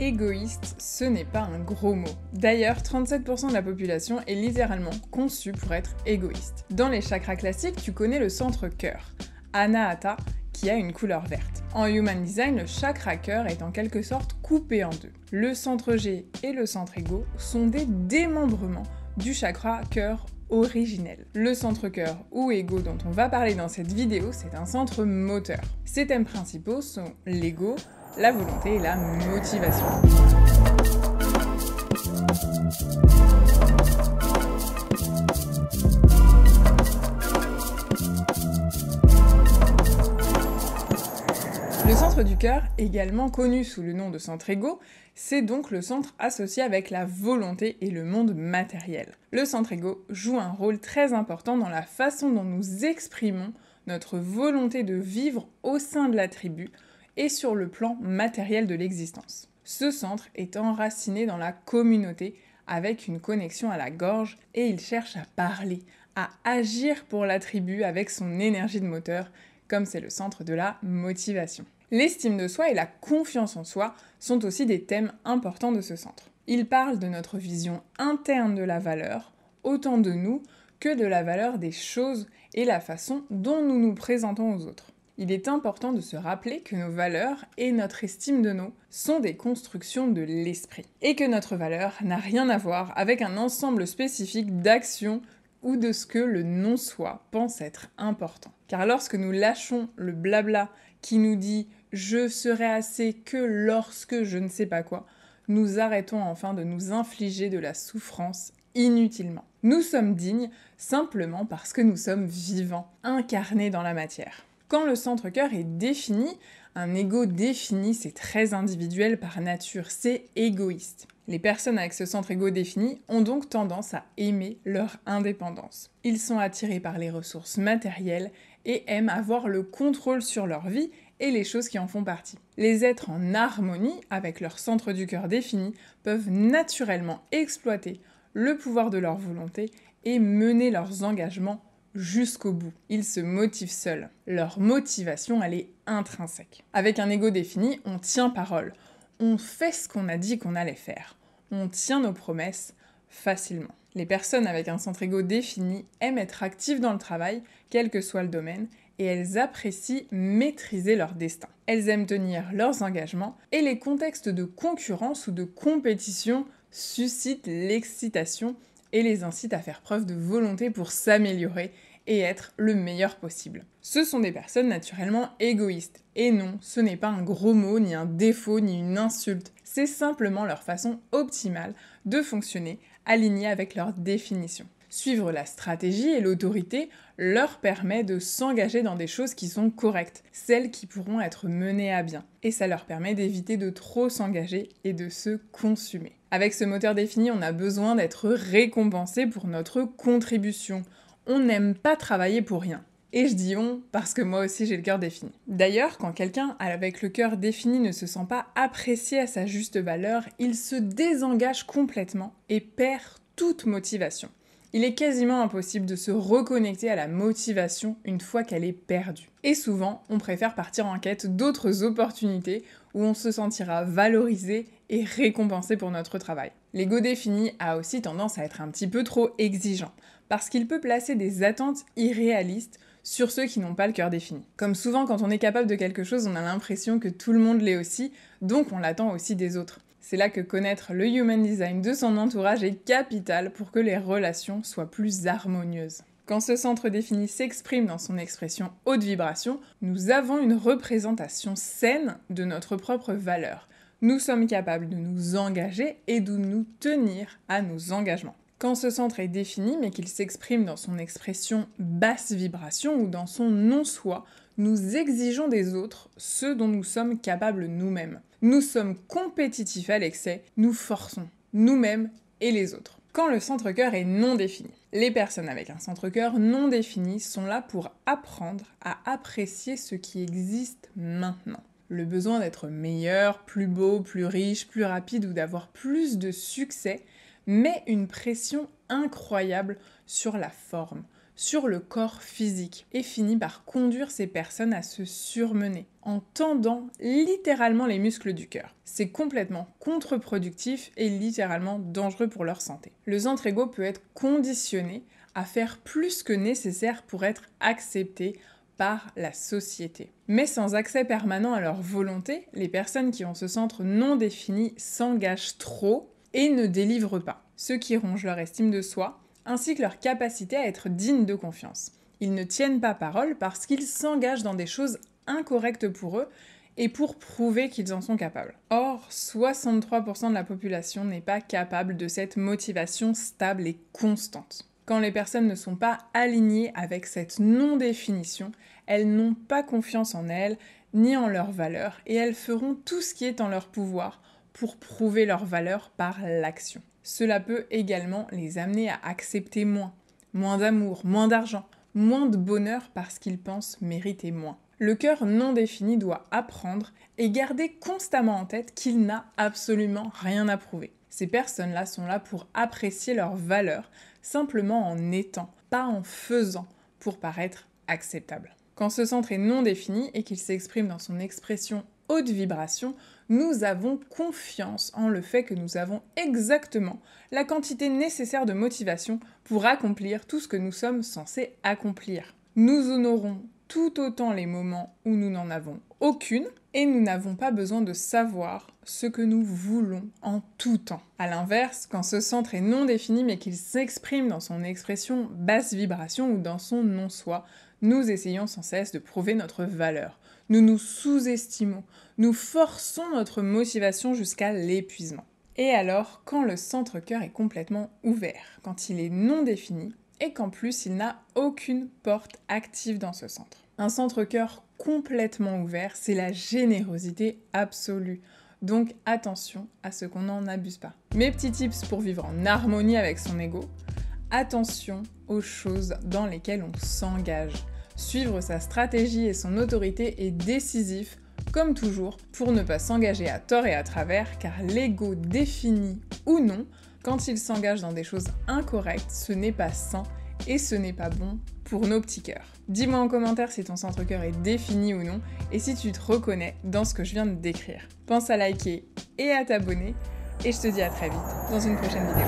Égoïste, ce n'est pas un gros mot. D'ailleurs, 37% de la population est littéralement conçue pour être égoïste. Dans les chakras classiques, tu connais le centre cœur, Anahata, qui a une couleur verte. En Human Design, le chakra cœur est en quelque sorte coupé en deux. Le centre G et le centre Ego sont des démembrements du chakra cœur originel. Le centre cœur ou Ego dont on va parler dans cette vidéo, c'est un centre moteur. Ses thèmes principaux sont l'ego, la volonté et la motivation. Le centre du cœur, également connu sous le nom de centre Ego, c'est donc le centre associé avec la volonté et le monde matériel. Le centre Ego joue un rôle très important dans la façon dont nous exprimons notre volonté de vivre au sein de la tribu et sur le plan matériel de l'existence. Ce centre est enraciné dans la communauté avec une connexion à la gorge et il cherche à parler, à agir pour la tribu avec son énergie de moteur, comme c'est le centre de la motivation. L'estime de soi et la confiance en soi sont aussi des thèmes importants de ce centre. Il parle de notre vision interne de la valeur, autant de nous que de la valeur des choses et la façon dont nous nous présentons aux autres. Il est important de se rappeler que nos valeurs et notre estime de nous sont des constructions de l'esprit, et que notre valeur n'a rien à voir avec un ensemble spécifique d'actions ou de ce que le non-soi pense être important. Car lorsque nous lâchons le blabla qui nous dit « je serai assez que lorsque je ne sais pas quoi », nous arrêtons enfin de nous infliger de la souffrance inutilement. Nous sommes dignes simplement parce que nous sommes vivants, incarnés dans la matière. Quand le centre cœur est défini, un ego défini, c'est très individuel par nature, c'est égoïste. Les personnes avec ce centre ego défini ont donc tendance à aimer leur indépendance. Ils sont attirés par les ressources matérielles et aiment avoir le contrôle sur leur vie et les choses qui en font partie. Les êtres en harmonie avec leur centre du cœur défini peuvent naturellement exploiter le pouvoir de leur volonté et mener leurs engagements jusqu'au bout. Ils se motivent seuls. Leur motivation, elle est intrinsèque. Avec un ego défini, on tient parole. On fait ce qu'on a dit qu'on allait faire. On tient nos promesses facilement. Les personnes avec un centre ego défini aiment être actives dans le travail, quel que soit le domaine, et elles apprécient maîtriser leur destin. Elles aiment tenir leurs engagements, et les contextes de concurrence ou de compétition suscitent l'excitation et les incite à faire preuve de volonté pour s'améliorer et être le meilleur possible. Ce sont des personnes naturellement égoïstes. Et non, ce n'est pas un gros mot, ni un défaut, ni une insulte. C'est simplement leur façon optimale de fonctionner, alignée avec leur définition. Suivre la stratégie et l'autorité leur permet de s'engager dans des choses qui sont correctes, celles qui pourront être menées à bien. Et ça leur permet d'éviter de trop s'engager et de se consumer. Avec ce moteur défini, on a besoin d'être récompensé pour notre contribution. On n'aime pas travailler pour rien. Et je dis on parce que moi aussi j'ai le cœur défini. D'ailleurs, quand quelqu'un avec le cœur défini ne se sent pas apprécié à sa juste valeur, il se désengage complètement et perd toute motivation. Il est quasiment impossible de se reconnecter à la motivation une fois qu'elle est perdue. Et souvent, on préfère partir en quête d'autres opportunités où on se sentira valorisé et récompensé pour notre travail. L'ego défini a aussi tendance à être un petit peu trop exigeant, parce qu'il peut placer des attentes irréalistes sur ceux qui n'ont pas le cœur défini. Comme souvent quand on est capable de quelque chose, on a l'impression que tout le monde l'est aussi, donc on l'attend aussi des autres. C'est là que connaître le Human Design de son entourage est capital pour que les relations soient plus harmonieuses. Quand ce centre défini s'exprime dans son expression haute vibration, nous avons une représentation saine de notre propre valeur. Nous sommes capables de nous engager et de nous tenir à nos engagements. Quand ce centre est défini, mais qu'il s'exprime dans son expression basse vibration ou dans son non-soi, nous exigeons des autres ce dont nous sommes capables nous-mêmes. Nous sommes compétitifs à l'excès, nous forçons nous-mêmes et les autres. Quand le centre cœur est non défini, les personnes avec un centre cœur non défini sont là pour apprendre à apprécier ce qui existe maintenant. Le besoin d'être meilleur, plus beau, plus riche, plus rapide ou d'avoir plus de succès met une pression incroyable sur la forme, sur le corps physique et finit par conduire ces personnes à se surmener en tendant littéralement les muscles du cœur. C'est complètement contre-productif et littéralement dangereux pour leur santé. Le centre ego peut être conditionné à faire plus que nécessaire pour être accepté par la société. Mais sans accès permanent à leur volonté, les personnes qui ont ce centre non défini s'engagent trop et ne délivrent pas, ce qui ronge leur estime de soi, ainsi que leur capacité à être dignes de confiance. Ils ne tiennent pas parole parce qu'ils s'engagent dans des choses incorrectes pour eux et pour prouver qu'ils en sont capables. Or, 63% de la population n'est pas capable de cette motivation stable et constante. Quand les personnes ne sont pas alignées avec cette non-définition, elles n'ont pas confiance en elles ni en leurs valeurs et elles feront tout ce qui est en leur pouvoir pour prouver leurs valeurs par l'action. Cela peut également les amener à accepter moins d'amour, moins d'argent, moins de bonheur parce qu'ils pensent mériter moins. Le cœur non défini doit apprendre et garder constamment en tête qu'il n'a absolument rien à prouver. Ces personnes-là sont là pour apprécier leurs valeurs, simplement en étant, pas en faisant, pour paraître acceptable. Quand ce centre est non défini et qu'il s'exprime dans son expression haute vibration, nous avons confiance en le fait que nous avons exactement la quantité nécessaire de motivation pour accomplir tout ce que nous sommes censés accomplir. Nous honorons tout autant les moments où nous n'en avons aucune et nous n'avons pas besoin de savoir ce que nous voulons en tout temps. A l'inverse, quand ce centre est non défini mais qu'il s'exprime dans son expression basse vibration ou dans son non-soi, nous essayons sans cesse de prouver notre valeur. Nous nous sous-estimons, nous forçons notre motivation jusqu'à l'épuisement. Et alors, quand le centre-cœur est complètement ouvert, quand il est non défini, et qu'en plus il n'a aucune porte active dans ce centre. Un centre-cœur complètement ouvert, c'est la générosité absolue. Donc attention à ce qu'on n'en abuse pas. Mes petits tips pour vivre en harmonie avec son ego. Attention aux choses dans lesquelles on s'engage. Suivre sa stratégie et son autorité est décisif, comme toujours, pour ne pas s'engager à tort et à travers, car l'ego défini ou non, quand il s'engage dans des choses incorrectes, ce n'est pas sain et ce n'est pas bon pour nos petits cœurs. Dis-moi en commentaire si ton centre-cœur est défini ou non et si tu te reconnais dans ce que je viens de décrire. Pense à liker et à t'abonner et je te dis à très vite dans une prochaine vidéo.